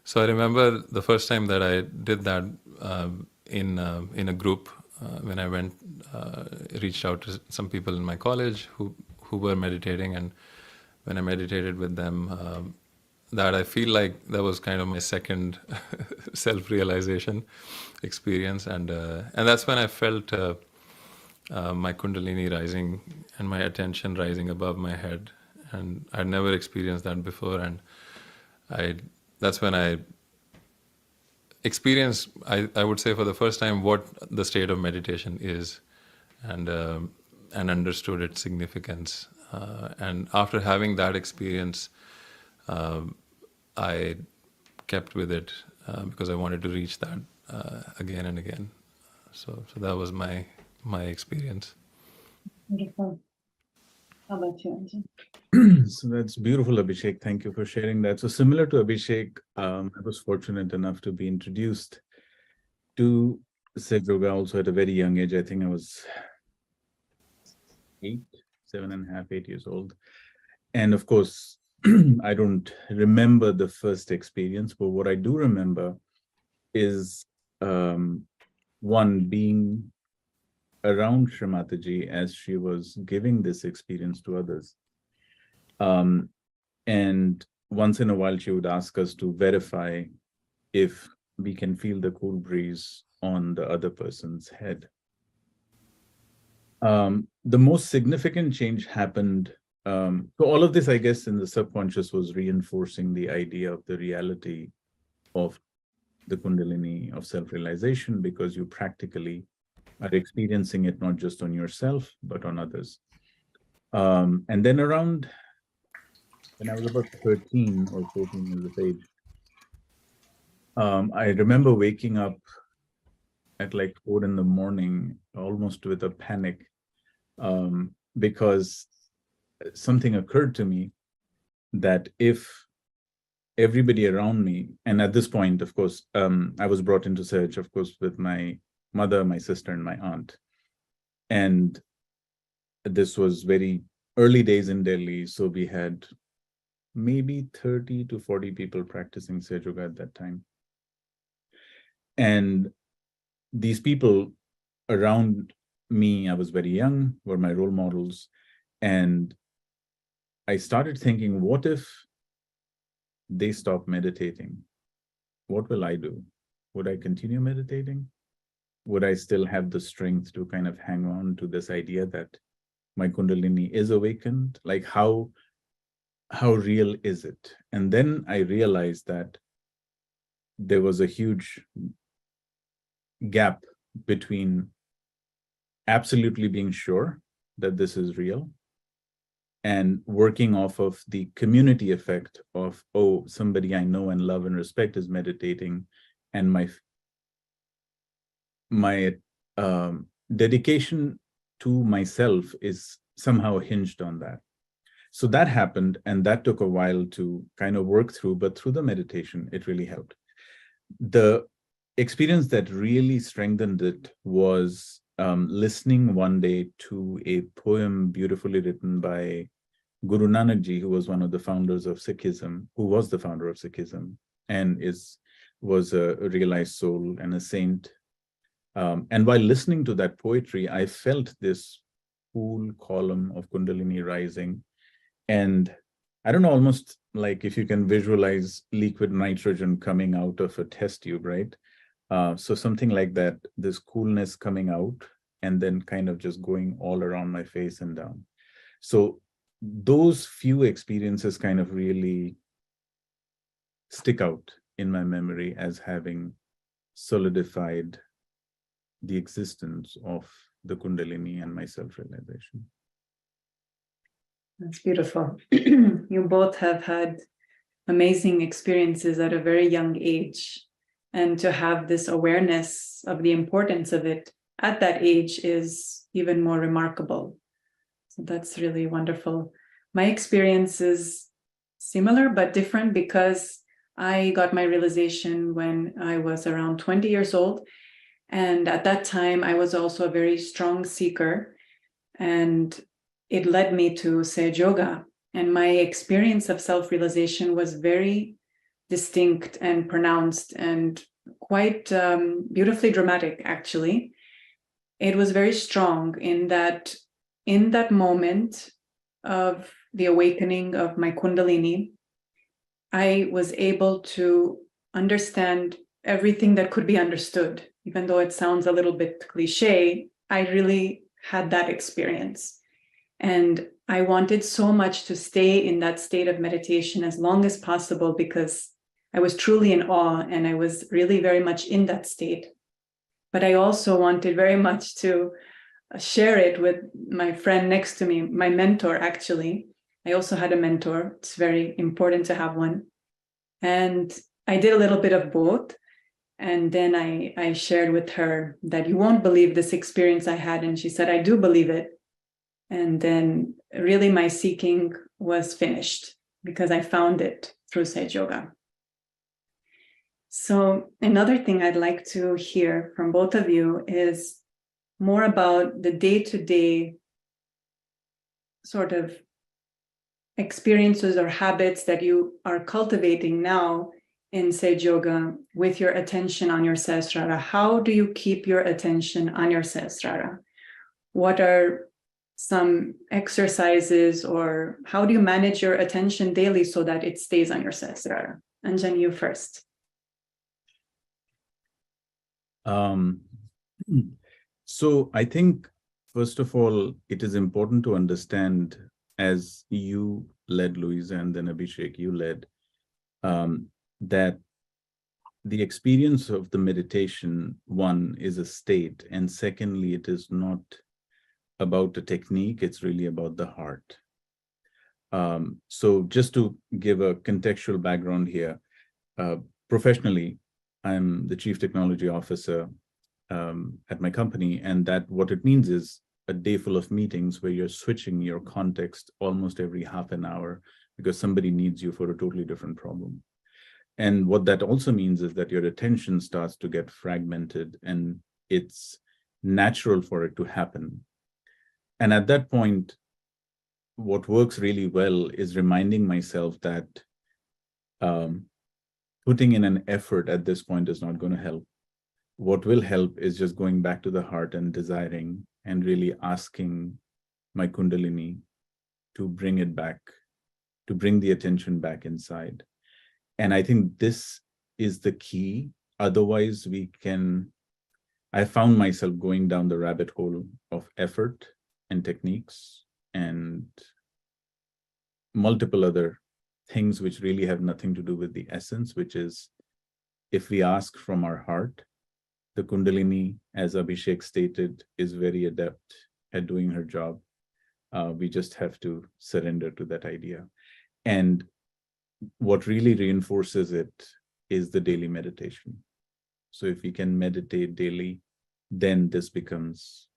so I remember the first time that I did that in a group, when I went, reached out to some people in my college who were meditating, and when I meditated with them, that I feel like that was kind of my second self-realization experience, and that's when I felt my Kundalini rising and my attention rising above my head, and I'd never experienced that before, and that's when I experienced, I would say for the first time, what the state of meditation is, and understood its significance. And after having that experience, I kept with it because I wanted to reach that again and again. So that was my experience. Beautiful. How about you, Anjan? So that's beautiful, Abhishek. Thank you for sharing that. So similar to Abhishek, I was fortunate enough to be introduced to Sahaja Yoga also at a very young age. I think I was 7.5, 8 years old. And of course, I don't remember the first experience, but what I do remember is one, being around Shri Mataji as she was giving this experience to others. And once in a while, she would ask us to verify if we can feel the cool breeze on the other person's head. The most significant change happened. So all of this, I guess, in the subconscious was reinforcing the idea of the reality of the Kundalini of self-realization, because you practically are experiencing it not just on yourself, but on others. And then around when I was about 13 or 14 years of age, I remember waking up at like 4 in the morning, almost with a panic, because something occurred to me that if everybody around me, and at this point, of course, I was brought into Sahaj, of course, with my mother, my sister, and my aunt. And this was very early days in Delhi, so we had maybe 30 to 40 people practicing Sahaj Yoga at that time. And these people around me, I was very young, were my role models. And I started thinking, what if they stop meditating? What will I do? Would I continue meditating? Would I still have the strength to kind of hang on to this idea that my Kundalini is awakened? Like how real is it? And then I realized that there was a huge gap between absolutely being sure that this is real and working off of the community effect of, oh, somebody I know and love and respect is meditating, and my dedication to myself is somehow hinged on that. So that happened, and that took a while to kind of work through, but through the meditation, it really helped. The experience that really strengthened it was listening one day to a poem beautifully written by Guru Nanak Ji, who was one of the founders of Sikhism, who was the founder of Sikhism, and was a realized soul and a saint. And while listening to that poetry, I felt this cool column of Kundalini rising. And I don't know, almost like if you can visualize liquid nitrogen coming out of a test tube, right? So something like that, this coolness coming out and then kind of just going all around my face and down. So those few experiences kind of really stick out in my memory as having solidified the existence of the Kundalini and my self-realization. That's beautiful. You both have had amazing experiences at a very young age. And to have this awareness of the importance of it at that age is even more remarkable. So that's really wonderful. My experience is similar but different because I got my realization when I was around 20 years old. And at that time, I was also a very strong seeker. And it led me to Sahaja Yoga. And my experience of self-realization was very distinct and pronounced and quite beautifully dramatic, actually. It was very strong in that moment of the awakening of my Kundalini, I was able to understand everything that could be understood. Even though it sounds a little bit cliche, I really had that experience. And I wanted so much to stay in that state of meditation as long as possible because I was truly in awe and I was really very much in that state. But I also wanted very much to share it with my friend next to me, my mentor, actually. I also had a mentor. It's very important to have one. And I did a little bit of both. And then I shared with her that you won't believe this experience I had. And she said, I do believe it. And then really my seeking was finished because I found it through Sahaja Yoga. So another thing I'd like to hear from both of you is more about the day-to-day sort of experiences or habits that you are cultivating now in Sahaja Yoga with your attention on your Sahasrara. How do you keep your attention on your Sahasrara? What are some exercises or how do you manage your attention daily so that it stays on your Sahasrara? Anjan, you first. So I think, first of all, it is important to understand, as you led, Louisa, and then Abhishek, you led, that the experience of the meditation, one, is a state, and secondly, it is not about a technique, it's really about the heart. So just to give a contextual background here, professionally, I'm the Chief Technology Officer at my company, and that what it means is a day full of meetings where you're switching your context almost every half an hour because somebody needs you for a totally different problem. And what that also means is that your attention starts to get fragmented, and it's natural for it to happen. And at that point, what works really well is reminding myself that putting in an effort at this point is not going to help. What will help is just going back to the heart and desiring and really asking my Kundalini to bring it back, to bring the attention back inside. And I think this is the key. Otherwise, I found myself going down the rabbit hole of effort and techniques and multiple other things which really have nothing to do with the essence, which is if we ask from our heart, the Kundalini, as Abhishek stated, is very adept at doing her job. We just have to surrender to that idea. And what really reinforces it is the daily meditation. So if we can meditate daily, then this becomes,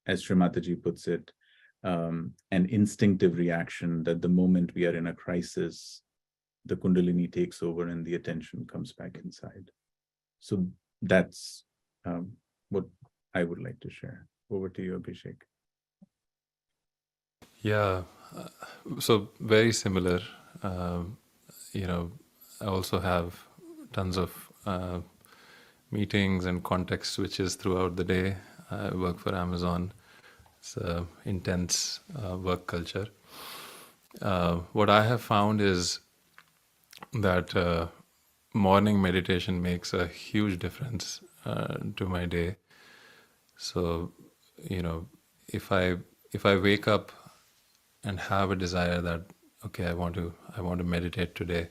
as Shri Mataji puts it, an instinctive reaction that the moment we are in a crisis, the Kundalini takes over and the attention comes back inside. So that's what I would like to share. Over to you, Abhishek. Yeah, so very similar. I also have tons of meetings and context switches throughout the day. I work for Amazon. It's an intense work culture. What I have found is that morning meditation makes a huge difference to my day. So, if I wake up and have a desire that, okay, I want to meditate today,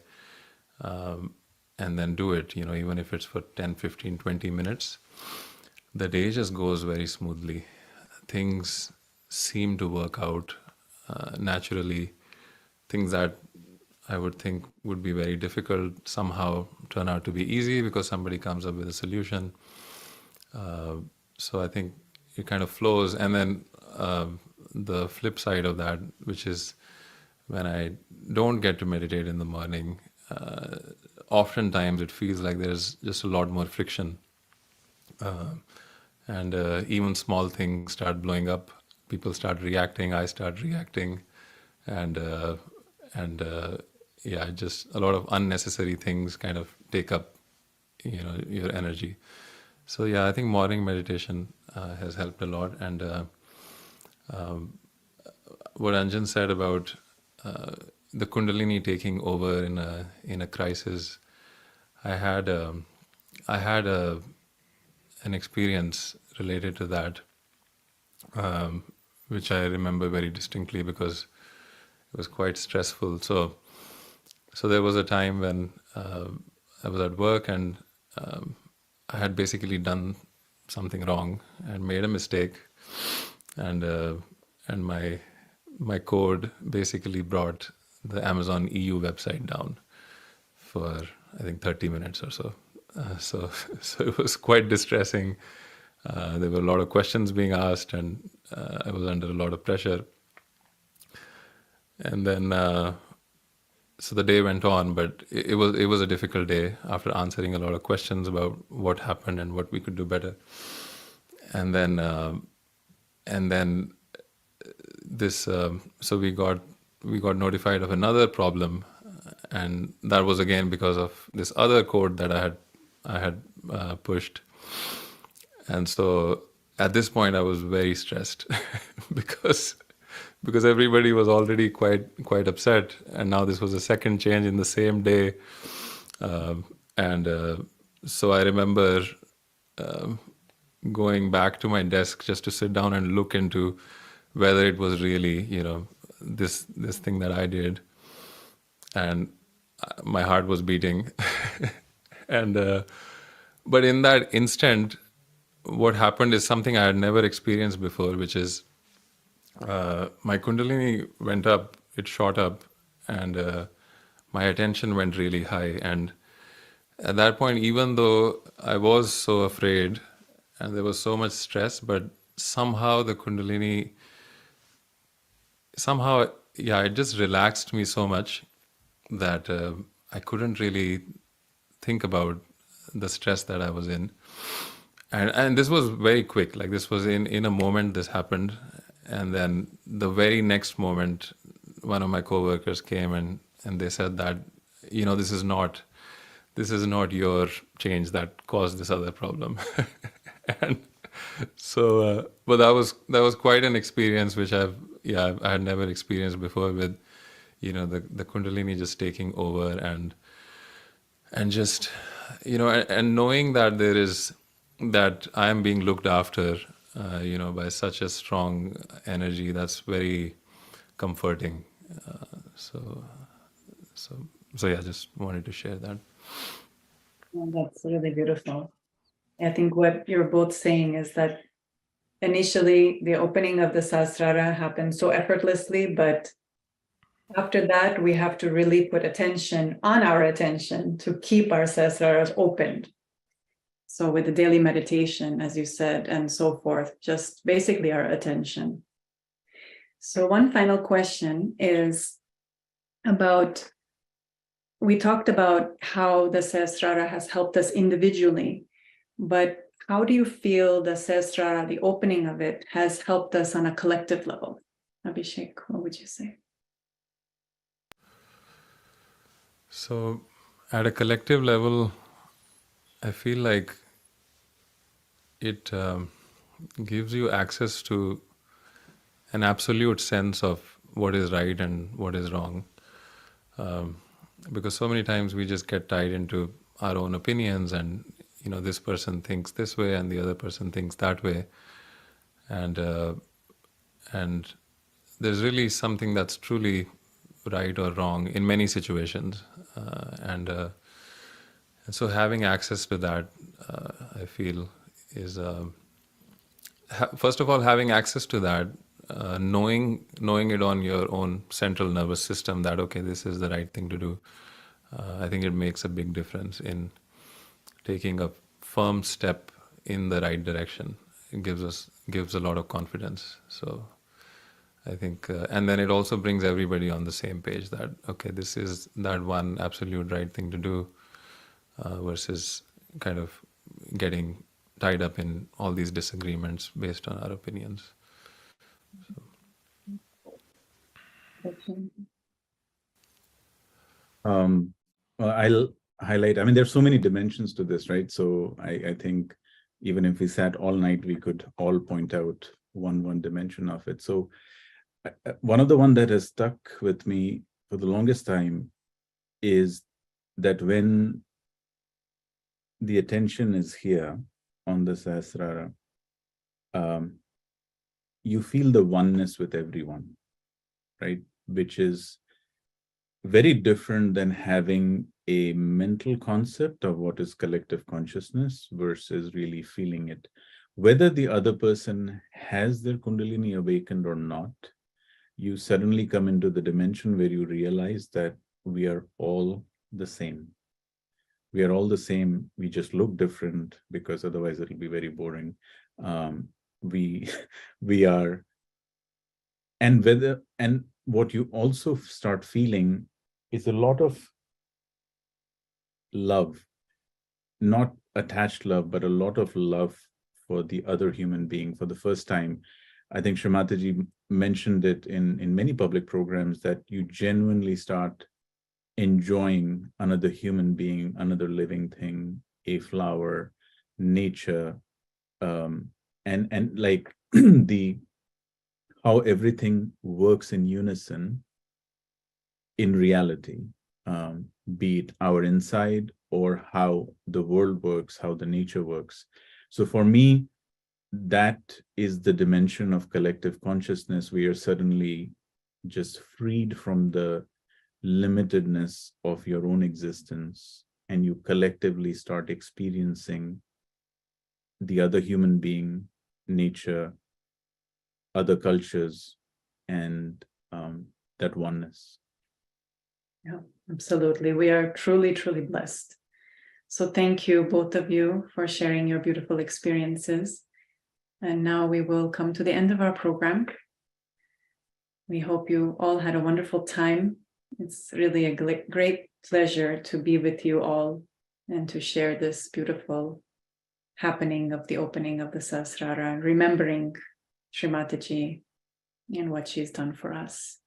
and then do it, even if it's for 10, 15, 20 minutes, the day just goes very smoothly. Things seem to work out naturally. Things that I would think would be very difficult somehow turn out to be easy because somebody comes up with a solution. So I think it kind of flows. And then the flip side of that, which is when I don't get to meditate in the morning, oftentimes it feels like there's just a lot more friction. And even small things start blowing up. People start reacting, I start reacting. And just a lot of unnecessary things kind of take up, your energy. So I think morning meditation has helped a lot. And what Anjan said about the Kundalini taking over in a crisis, I had an experience related to that, which I remember very distinctly because it was quite stressful. So there was a time when I was at work and I had basically done something wrong and made a mistake, and my code basically brought the Amazon EU website down for I think 30 minutes or so. So it was quite distressing. There were a lot of questions being asked, and I was under a lot of pressure. And then, so the day went on, but it was a difficult day after answering a lot of questions about what happened and what we could do better. And then this, so we got notified of another problem, and that was again because of this other code that I had pushed. And so at this point I was very stressed because everybody was already quite upset, and now this was a second change in the same day. So I remember going back to my desk just to sit down and look into whether it was really, this thing that I did. And my heart was beating. But in that instant, what happened is something I had never experienced before, which is my Kundalini went up, it shot up, and my attention went really high. And at that point, even though I was so afraid and there was so much stress, but somehow the Kundalini, it just relaxed me so much that I couldn't really think about the stress that I was in. And this was very quick, like this was in a moment this happened. And then the very next moment, one of my coworkers came and they said that, this is not your change that caused this other problem. And so, but that was quite an experience which I had never experienced before, with, the Kundalini just taking over and just, and knowing that I am being looked after, by such a strong energy. That's very comforting. So yeah, just wanted to share that. Well, that's really beautiful. I think what you're both saying is that initially the opening of the Sahasrara happened so effortlessly, but after that, we have to really put attention on our attention to keep our Sahasraras opened. So with the daily meditation, as you said, and so forth, just basically our attention. So one final question is about, we talked about how the Sahasrara has helped us individually, but how do you feel the Sahasrara, the opening of it, has helped us on a collective level? Abhishek, what would you say? So at a collective level, I feel like it gives you access to an absolute sense of what is right and what is wrong. Because so many times we just get tied into our own opinions, and this person thinks this way and the other person thinks that way, and there's really something that's truly right or wrong in many situations, and so having access to that, I feel, is first of all, having access to that, knowing it on your own central nervous system, that okay, this is the right thing to do. I think it makes a big difference in taking a firm step in the right direction. It gives a lot of confidence. So I think, and then it also brings everybody on the same page that okay, this is that one absolute right thing to do, versus kind of getting tied up in all these disagreements based on our opinions. Well, I'll highlight, there's so many dimensions to this, right? So I think even if we sat all night, we could all point out one dimension of it. So one of the one that has stuck with me for the longest time is that when the attention is here on the Sahasrara, you feel the oneness with everyone, right? Which is very different than having a mental concept of what is collective consciousness versus really feeling it. Whether the other person has their Kundalini awakened or not, you suddenly come into the dimension where you realize that we are all the same. We are all the same. We just look different because otherwise it'll be very boring. We are, and what you also start feeling is a lot of love, not attached love, but a lot of love for the other human being. For the first time, I think Shri Mataji mentioned it in many public programs, that you genuinely start enjoying another human being, another living thing, a flower, nature, and like how everything works in unison in reality, be it our inside or how the world works, how the nature works. So for me, that is the dimension of collective consciousness. We are suddenly just freed from the limitedness of your own existence, and you collectively start experiencing the other human being, nature, other cultures, and that oneness. Yeah, absolutely. We are truly, truly blessed. So thank you, both of you, for sharing your beautiful experiences. And now we will come to the end of our program. We hope you all had a wonderful time. It's really a great pleasure to be with you all and to share this beautiful happening of the opening of the Sahasrara, remembering Shri Mataji and what she's done for us.